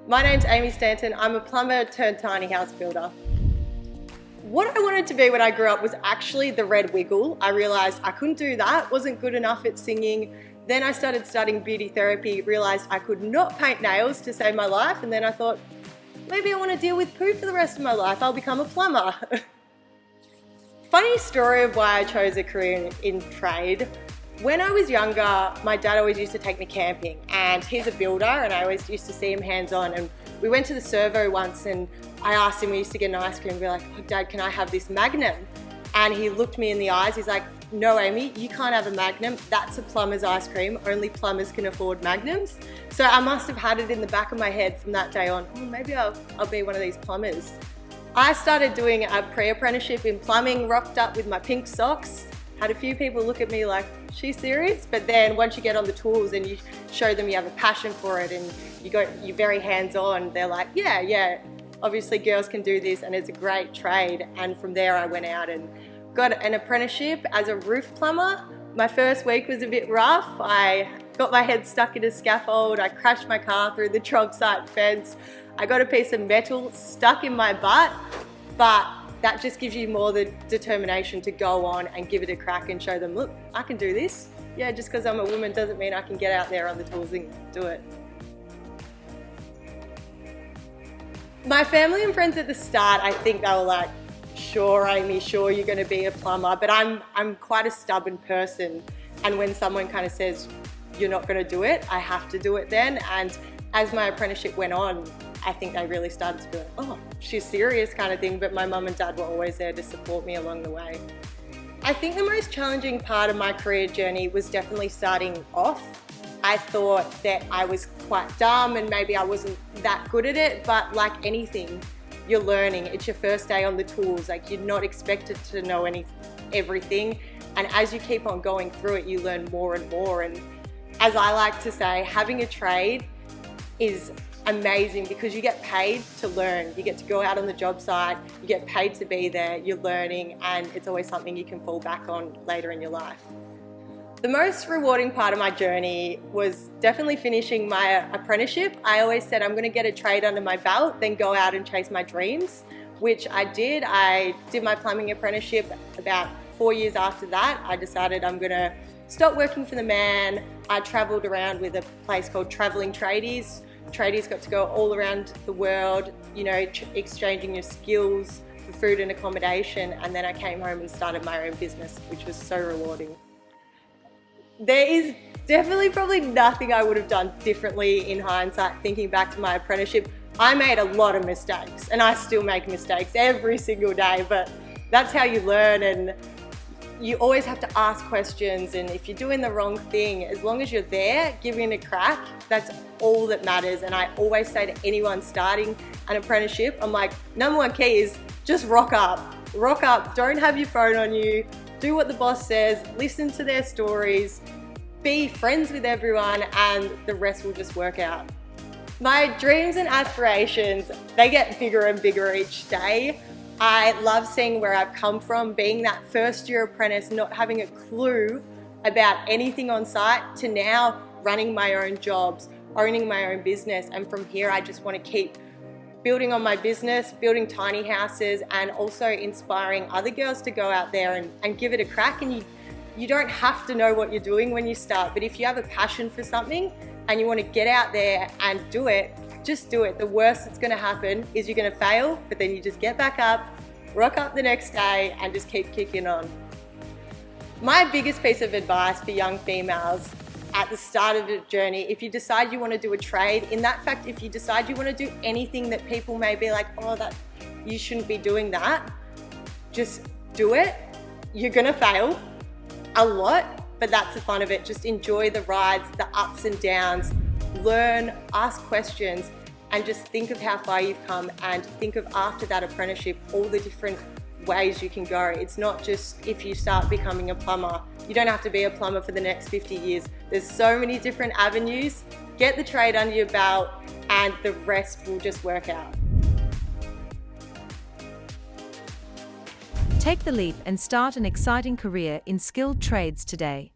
My name's Amy Stanton. I'm a plumber turned tiny house builder. What I wanted to be when I grew up was actually the Red Wiggle. I realised I couldn't do that, wasn't good enough at singing. Then I started studying beauty therapy, realised I could not paint nails to save my life, and then I thought, maybe I want to deal with poo for the rest of my life, I'll become a plumber. Funny story of why I chose a career in trade. When I was younger, my dad always used to take me camping, and he's a builder and I always used to see him hands-on, and we went to the servo once and I asked him, we used to get an ice cream and be like, oh, Dad, can I have this Magnum? And he looked me in the eyes, he's like, no Amy, you can't have a Magnum, that's a plumber's ice cream, only plumbers can afford Magnums. So I must have had it in the back of my head from that day on, oh, maybe I'll be one of these plumbers. I started doing a pre-apprenticeship in plumbing, rocked up with my pink socks, had a few people look at me like, she's serious? But then once you get on the tools and you show them you have a passion for it and you're very hands-on, they're like, yeah, obviously girls can do this and it's a great trade. And from there I went out and got an apprenticeship as a roof plumber. My first week was a bit rough. I got my head stuck in a scaffold, I crashed my car through the job site fence, I got a piece of metal stuck in my butt, but that just gives you more the determination to go on and give it a crack and show them, look, I can do this. Yeah, just because I'm a woman doesn't mean I can get out there on the tools and do it. My family and friends at the start, I think they were like, sure Amy, sure you're going to be a plumber, but I'm quite a stubborn person, and when someone kind of says you're not going to do it, I have to do it then. And as my apprenticeship went on, I think they really started to be like, oh, she's serious kind of thing, but my mum and dad were always there to support me along the way. I think the most challenging part of my career journey was definitely starting off. I thought that I was quite dumb and maybe I wasn't that good at it, but like anything, you're learning. It's your first day on the tools, like you're not expected to know everything, and as you keep on going through it, you learn more and more. And as I like to say, having a trade is amazing because you get paid to learn. You get to go out on the job site, you get paid to be there, you're learning, and it's always something you can fall back on later in your life. The most rewarding part of my journey was definitely finishing my apprenticeship. I always said I'm going to get a trade under my belt, then go out and chase my dreams, which I did. I did my plumbing apprenticeship. About 4 years after that, I decided I'm going to stop working for the man. I travelled around with a place called Travelling Tradies. Tradies got to go all around the world, you know, exchanging your skills for food and accommodation, and then I came home and started my own business, which was so rewarding. There is definitely probably nothing I would have done differently in hindsight, thinking back to my apprenticeship. I made a lot of mistakes and I still make mistakes every single day, but that's how you learn, and you always have to ask questions, and if you're doing the wrong thing, as long as you're there giving it a crack, that's all that matters. And I always say to anyone starting an apprenticeship, I'm like, number one key is just rock up, don't have your phone on you, do what the boss says, listen to their stories, be friends with everyone, and the rest will just work out. My dreams and aspirations, they get bigger and bigger each day. I love seeing where I've come from, being that first year apprentice, not having a clue about anything on site, to now running my own jobs, owning my own business. And from here, I just want to keep building on my business, building tiny houses, and also inspiring other girls to go out there and give it a crack. And you don't have to know what you're doing when you start, but if you have a passion for something and you want to get out there and do it, just do it. The worst that's going to happen is you're going to fail, but then you just get back up, rock up the next day, and just keep kicking on. My biggest piece of advice for young females at the start of the journey, if you decide you want to do a trade, in that fact, if you decide you want to do anything that people may be like, oh, that you shouldn't be doing that, just do it. You're going to fail a lot, but that's the fun of it. Just enjoy the rides, the ups and downs, learn, ask questions, and just think of how far you've come, and think of after that apprenticeship all the different ways you can go. It's not just if you start becoming a plumber. You don't have to be a plumber for the next 50 years. There's so many different avenues. Get the trade under your belt and the rest will just work out. Take the leap and start an exciting career in skilled trades today.